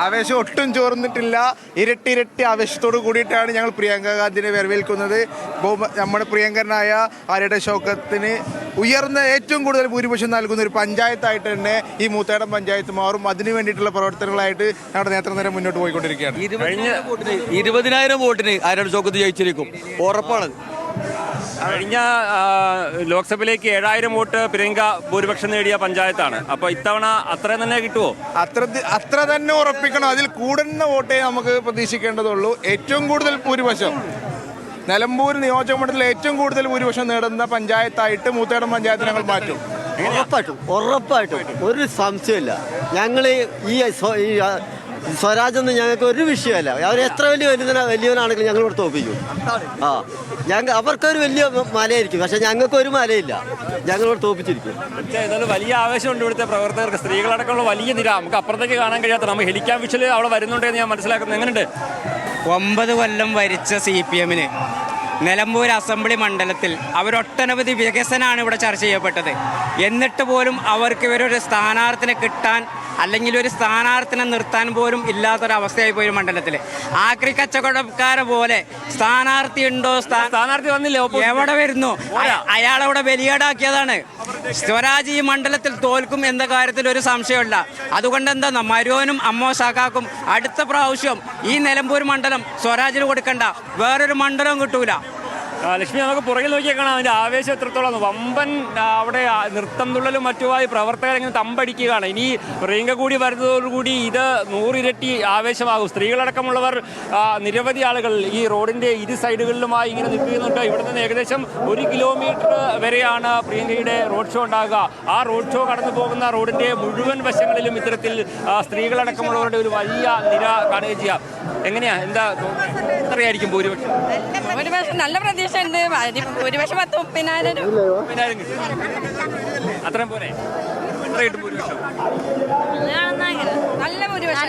ആവേശം ഒട്ടും ചോർന്നിട്ടില്ല. ഇരട്ടി ആവേശത്തോട് കൂടിയിട്ടാണ് ഞങ്ങൾ പ്രിയങ്ക ഗാന്ധിനെ വരവേൽക്കുന്നത്. നമ്മുടെ പ്രിയങ്കരനായ ആര്യയുടെ ഷൗക്കത്തിന് ഉയർന്ന ഏറ്റവും കൂടുതൽ ഭൂരിപക്ഷം നൽകുന്ന ഒരു പഞ്ചായത്തായിട്ട് തന്നെ ഈ മൂത്തേടം പഞ്ചായത്ത് മാറും. അതിനു വേണ്ടിയിട്ടുള്ള പ്രവർത്തനങ്ങളായിട്ട് ഞങ്ങളുടെ നേതൃനിര മുന്നോട്ട് പോയിക്കൊണ്ടിരിക്കുകയാണ്. 20,000 വോട്ടിന് ആര്യയുടെ ഷൗക്കത്ത് ജയിച്ചിരിക്കും, ഉറപ്പാണ്. കഴിഞ്ഞ ലോക്സഭയിലേക്ക് 7,000 വോട്ട് പ്രിയങ്ക ഭൂരിപക്ഷം നേടിയ പഞ്ചായത്താണ്. അപ്പൊ ഇത്തവണ അത്ര തന്നെ കിട്ടുമോ? അത്ര തന്നെ ഉറപ്പിക്കണം. അതിൽ കൂടുന്ന വോട്ടേ നമുക്ക് പ്രതീക്ഷിക്കേണ്ടതുള്ളൂ. ഏറ്റവും കൂടുതൽ ഭൂരിപക്ഷം നിലമ്പൂർ നിയോജക മണ്ഡലത്തിൽ ഏറ്റവും കൂടുതൽ ഭൂരിപക്ഷം നേടുന്ന പഞ്ചായത്തായിട്ട് മൂത്തേടം പഞ്ചായത്ത് ഞങ്ങൾ മാറ്റും. ഉറപ്പായിട്ടും ഒരു സംശയമില്ല. ഞങ്ങൾ ഈ സ്വരാജൊന്നും ഞങ്ങൾക്ക് ഒരു വിഷയമല്ല. അവർ എത്ര വലിയവനാണെങ്കിലും ഞങ്ങൾ ഇവിടെ തോപ്പിക്കും. അവർക്കൊരു വലിയ മലയായിരിക്കും, പക്ഷെ ഞങ്ങൾക്ക് ഒരു മലയില്ല. ഞങ്ങളിവിടെ തോപ്പിച്ചിരിക്കും. എന്നാലും വലിയ ആവേശമുണ്ട് ഇവിടുത്തെ പ്രവർത്തകർക്ക്. സ്ത്രീകളടക്കമുള്ള വലിയ നിര നമുക്ക് അപ്പുറത്തേക്ക് കാണാൻ കഴിയാത്ത നമ്മൾ ഹെലിക്കാൻ വിഷല് അവിടെ വരുന്നുണ്ടെന്ന് ഞാൻ മനസ്സിലാക്കുന്നത്. എങ്ങനെയുണ്ട്? 9 കൊല്ലം ഭരിച്ച CPM നിലമ്പൂർ അസംബ്ലി മണ്ഡലത്തിൽ അവരൊട്ടനവധി വികസനമാണ് ഇവിടെ ചർച്ച ചെയ്യപ്പെട്ടത്. എന്നിട്ട് പോലും അവർക്ക് ഇവരൊരു സ്ഥാനാർത്ഥിനെ കിട്ടാൻ അല്ലെങ്കിൽ ഒരു സ്ഥാനാർത്ഥിനെ നിർത്താൻ പോലും ഇല്ലാത്തൊരവസ്ഥയായി പോയി മണ്ഡലത്തിൽ. ആക്രി കച്ചവടക്കാരെ പോലെ സ്ഥാനാർത്ഥി ഉണ്ടോ, സ്ഥാനാർത്ഥി വന്നില്ലേ, എവിടെ വരുന്നു, അയാളവിടെ ബലിയാടാക്കിയതാണ്. സ്വരാജ് ഈ മണ്ഡലത്തിൽ തോൽക്കും എന്ന കാര്യത്തിൽ ഒരു സംശയമില്ല. അതുകൊണ്ട് എന്താ മരുവനും അമ്മോ സഖാക്കും അടുത്ത പ്രാവശ്യം ഈ നിലമ്പൂർ മണ്ഡലം സ്വരാജിന് കൊടുക്കണ്ട, വേറൊരു മണ്ഡലവും കിട്ടൂല. ലക്ഷ്മി, നമുക്ക് പുറകിൽ നോക്കിയാൽ കാണാം അതിൻ്റെ ആവേശം എത്രത്തോളം. വമ്പൻ അവിടെ നൃത്തം തുള്ളലും മറ്റുമായി പ്രവർത്തകരെങ്ങനെ തമ്പടിക്കുകയാണ്. ഇനി പ്രിയങ്ക കൂടി വരുന്നതോടുകൂടി ഇത് 100 ഇരട്ടി ആവേശമാകും. സ്ത്രീകളടക്കമുള്ളവർ നിരവധി ആളുകൾ ഈ റോഡിൻ്റെ ഇരു സൈഡുകളിലുമായി ഇങ്ങനെ നിൽക്കുന്നുണ്ട്. ഇവിടെ നിന്ന് ഏകദേശം 1 കിലോമീറ്റർ വരെയാണ് പ്രിയങ്കയുടെ റോഡ് ഷോ ഉണ്ടാകുക. ആ റോഡ് ഷോ കടന്നു പോകുന്ന റോഡിൻ്റെ മുഴുവൻ വശങ്ങളിലും ഇത്തരത്തിൽ സ്ത്രീകളടക്കമുള്ളവരുടെ ഒരു വലിയ നിര കാണുകയും ചെയ്യാം. എങ്ങനെയാ, എന്താ എത്രയായിരിക്കും ഭൂരിപക്ഷം? നല്ല പ്രതീക്ഷ ഉണ്ട്. ഭൂരിപക്ഷം 30,000 അത്രയും പോരെ? എത്ര കിട്ടും ഭൂരിപക്ഷം? നല്ല ഭൂരിപക്ഷം.